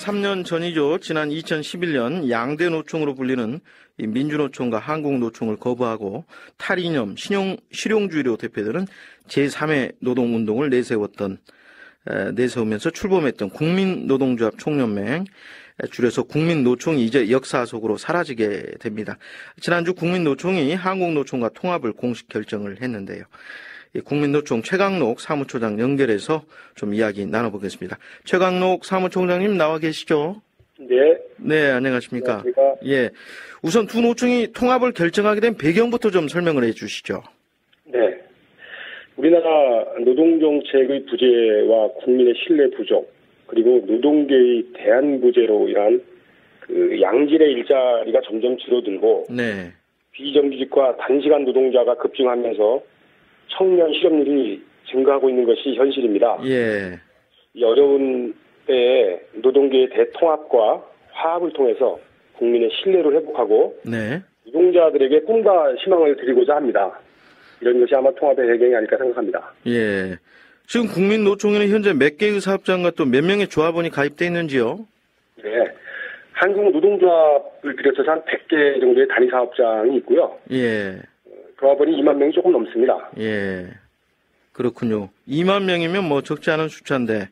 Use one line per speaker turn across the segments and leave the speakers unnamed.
3년 전이죠. 지난 2011년 양대 노총으로 불리는 이 민주노총과 한국노총을 거부하고 탈이념, 실용주의로 대표되는 제3의 노동운동을 내세우면서 출범했던 국민노동조합 총연맹, 줄여서 국민노총이 이제 역사 속으로 사라지게 됩니다. 지난주 국민노총이 한국노총과 통합을 공식 결정을 했는데요. 국민노총 최강록 사무총장 연결해서 좀 이야기 나눠보겠습니다. 최강록 사무총장님 나와 계시죠?
네.
네, 안녕하십니까?
안녕하십니까?
예. 우선 두 노총이 통합을 결정하게 된 배경부터 좀 설명을 해 주시죠.
네. 우리나라 노동정책의 부재와 국민의 신뢰 부족, 그리고 노동계의 대안부재로 인한 그 양질의 일자리가 점점 줄어들고,
네.
비정규직과 단시간 노동자가 급증하면서 청년 실업률이 증가하고 있는 것이 현실입니다.
예.
이 어려운 때에 노동계의 대통합과 화합을 통해서 국민의 신뢰를 회복하고
네.
노동자들에게 꿈과 희망을 드리고자 합니다. 이런 것이 아마 통합의 배경이 아닐까 생각합니다.
예. 지금 국민노총에는 현재 몇 개의 사업장과 또 몇 명의 조합원이 가입되어 있는지요?
네. 한국노동조합을 비롯해서 한 100개 정도의 단위 사업장이 있고요.
예.
조합원이 2만 명이 조금 넘습니다.
예. 그렇군요. 2만 명이면 뭐 적지 않은 숫자인데,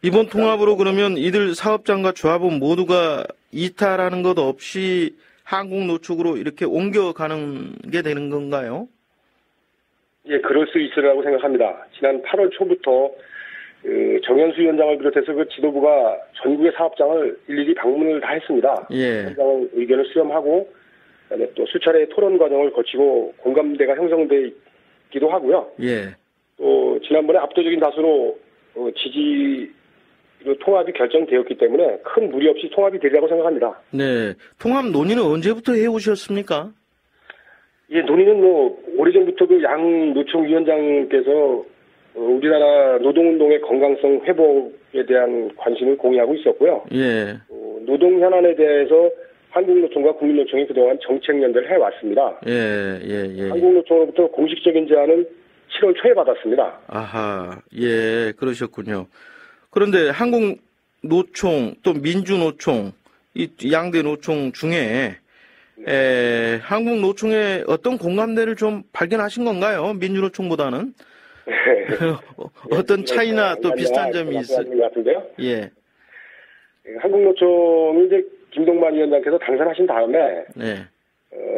이번 통합으로 그러면 이들 사업장과 조합원 모두가 이탈하는 것 없이 한국노총으로 이렇게 옮겨가는 게 되는 건가요?
예, 그럴 수 있으라고 생각합니다. 지난 8월 초부터 정현수 위원장을 비롯해서 그 지도부가 전국의 사업장을 일일이 방문을 다 했습니다.
예.
현장 의견을 수렴하고, 그다음에 또 수차례 토론 과정을 거치고 공감대가 형성되기도 하고요.
예.
또 지난번에 압도적인 다수로 지지로 통합이 결정되었기 때문에 큰 무리 없이 통합이 되리라고 생각합니다.
네. 통합 논의는 언제부터 해오셨습니까?
예, 논의는 오래전부터 그 양 노총 위원장께서 우리나라 노동운동의 건강성 회복에 대한 관심을 공유하고 있었고요.
예.
노동 현안에 대해서 한국노총과 국민노총이 그동안 정책 연대를 해왔습니다.
예.
한국노총으로부터 공식적인 제안은 7월 초에 받았습니다.
아하, 예, 그러셨군요. 그런데 한국노총 또 민주노총, 이 양대 노총 중에 한국노총의 어떤 공감대를 좀 발견하신 건가요? 민주노총보다는?
네.
어떤 차이나 또 비슷한 점이 있어요?
것 같은데요.
예.
한국노총이 이제 김동만 위원장께서 당선하신 다음에
네.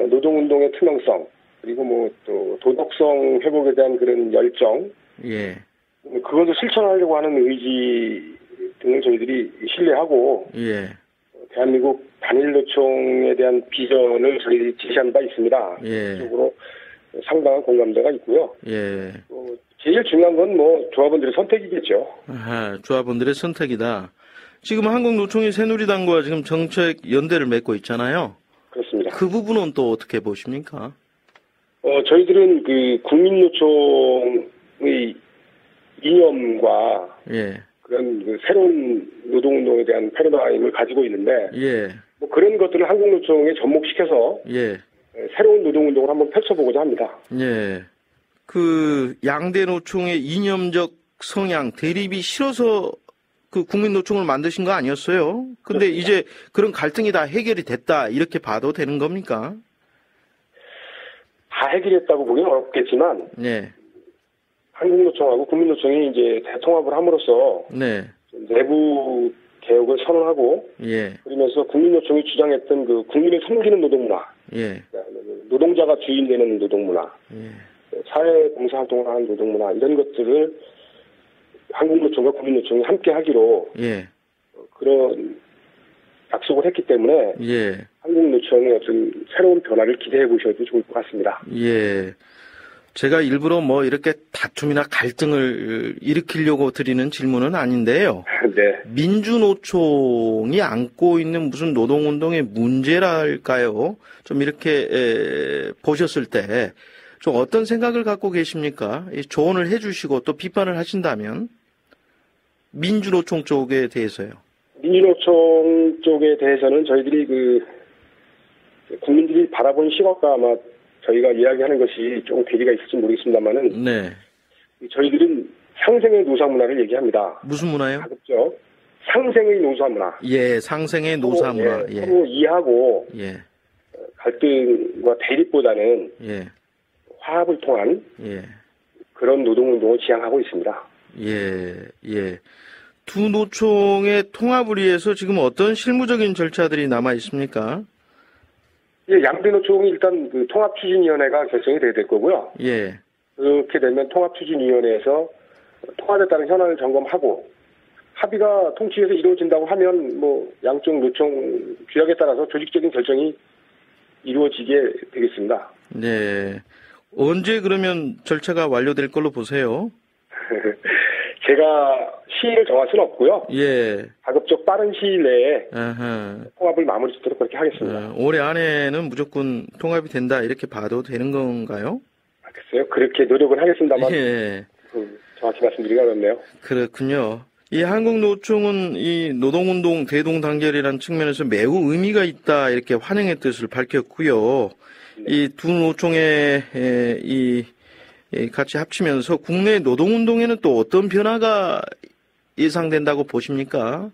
노동운동의 투명성, 그리고 또 도덕성 회복에 대한 그런 열정,
예.
그것을 실천하려고 하는 의지 등을 저희들이 신뢰하고,
예.
대한민국 단일노총에 대한 비전을 저희들이 제시한 바 있습니다.
예.
그쪽으로 상당한 공감대가 있고요.
예.
제일 중요한 건 조합원들의 선택이겠죠.
아하, 조합원들의 선택이다. 지금 한국노총이 새누리당과 지금 정책 연대를 맺고 있잖아요.
그렇습니다.
그 부분은 또 어떻게 보십니까?
저희들은 그 국민노총의 이념과
예.
그런 그 새로운 노동운동에 대한 패러다임을 가지고 있는데,
예.
그런 것들을 한국노총에 접목시켜서
예.
새로운 노동운동을 한번 펼쳐보고자 합니다.
예. 그 양대 노총의 이념적 성향 대립이 싫어서 그 국민노총을 만드신 거 아니었어요? 근데
그렇습니다.
이제 그런 갈등이 다 해결이 됐다 이렇게 봐도 되는 겁니까?
다 해결했다고 보기는 어렵겠지만,
네.
한국노총하고 국민노총이 이제 대통합을 함으로써
네.
내부 개혁을 선언하고,
예.
그러면서 국민노총이 주장했던 그 국민을 섬기는 노동문화,
예.
노동자가 주인되는 노동문화,
예.
사회봉사활동을 하는 노동문화, 이런 것들을 한국노총과 국민노총이 함께 하기로
예.
그런 약속을 했기 때문에
예.
한국노총의 어떤 새로운 변화를 기대해 보셔도 좋을 것 같습니다.
예. 제가 일부러 이렇게 다툼이나 갈등을 일으키려고 드리는 질문은 아닌데요.
네.
민주노총이 안고 있는 무슨 노동운동의 문제랄까요? 좀 이렇게 보셨을 때 좀 어떤 생각을 갖고 계십니까? 조언을 해주시고 또 비판을 하신다면 민주노총 쪽에 대해서요.
민주노총 쪽에 대해서는 저희들이 국민들이 바라본 시각과 아마 저희가 이야기하는 것이 조금 괴리가 있을지 모르겠습니다만은,
네.
저희들은 상생의 노사 문화를 얘기합니다.
무슨 문화요?
가급적 상생의 노사 문화.
예, 상생의 노사 문화. 예.
서로 이해하고
예.
갈등과 대립보다는
예.
화합을 통한
예.
그런 노동운동을 지향하고 있습니다.
예. 예. 두 노총의 통합을 위해서 지금 어떤 실무적인 절차들이 남아 있습니까?
예, 양대 노총이 일단 그 통합추진위원회가 결성이 돼야 될 거고요.
예.
그렇게 되면 통합추진위원회에서 통합에 따른 현안을 점검하고 합의가 통치에서 이루어진다고 하면 뭐 양쪽 노총 규약에 따라서 조직적인 결정이 이루어지게 되겠습니다.
네. 언제 그러면 절차가 완료될 걸로 보세요?
제가 시일을 정할 수는 없고요.
예.
가급적 빠른 시일 내에
아하.
통합을 마무리 짓도록 그렇게 하겠습니다.
올해 안에는 무조건 통합이 된다 이렇게 봐도 되는 건가요?
글쎄요. 그렇게 노력은 하겠습니다만
예.
정확히 말씀드리기가 어렵네요.
그렇군요. 이 한국노총은 이 노동운동 대동단결이라는 측면에서 매우 의미가 있다 이렇게 환영의 뜻을 밝혔고요.
네.
이 두 노총의 같이 합치면서 국내 노동운동에는 또 어떤 변화가 예상된다고 보십니까?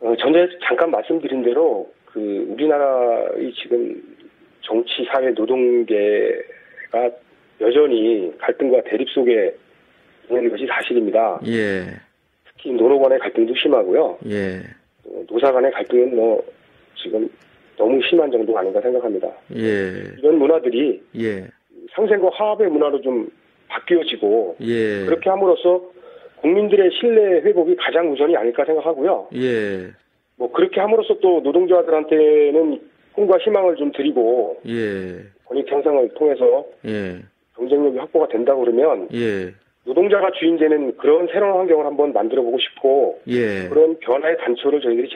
전에 잠깐 말씀드린 대로 그 우리나라의 지금 정치, 사회, 노동계가 여전히 갈등과 대립 속에 있는 것이 사실입니다.
예.
특히 노노 간의 갈등도 심하고요.
예.
노사 간의 갈등은 뭐 지금 너무 심한 정도가 아닌가 생각합니다.
예.
이런 문화들이
예.
상생과 화합의 문화로 좀 바뀌어지고
예.
그렇게 함으로써 국민들의 신뢰 회복이 가장 우선이 아닐까 생각하고요.
예.
뭐 그렇게 함으로써 또 노동자들한테는 꿈과 희망을 좀 드리고
예.
권익 형성을 통해서
예.
경쟁력이 확보가 된다고 그러면
예.
노동자가 주인되는 그런 새로운 환경을 한번 만들어보고 싶고
예.
그런 변화의 단초를 저희들이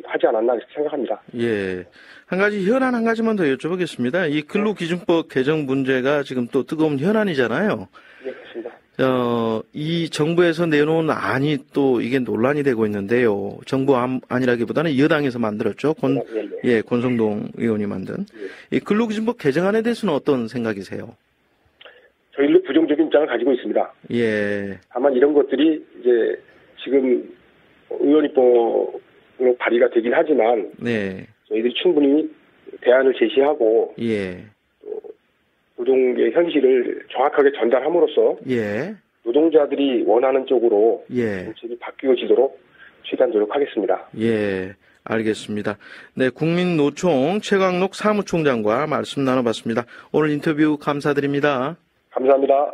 하지 않았나 생각합니다.
예. 한 가지 현안 한 가지만 더 여쭤보겠습니다. 이 근로기준법 개정 문제가 지금 또 뜨거운 현안이잖아요.
네, 그렇습니다.
이 정부에서 내놓은 안이 또 이게 논란이 되고 있는데요. 정부 안이라기보다는 여당에서 만들었죠. 권성동 의원이 만든. 이 근로기준법 개정안에 대해서는 어떤 생각이세요?
저희도 부정적인 입장을 가지고 있습니다.
예.
다만 이런 것들이 이제 지금 의원입법으로 발의가 되긴 하지만
네.
저희들이 충분히 대안을 제시하고
예.
또 노동계 현실을 정확하게 전달함으로써
예.
노동자들이 원하는 쪽으로
예.
정책이 바뀌어지도록 최대한 노력하겠습니다.
예. 알겠습니다. 네, 국민노총 최광록 사무총장과 말씀 나눠봤습니다. 오늘 인터뷰 감사드립니다.
감사합니다.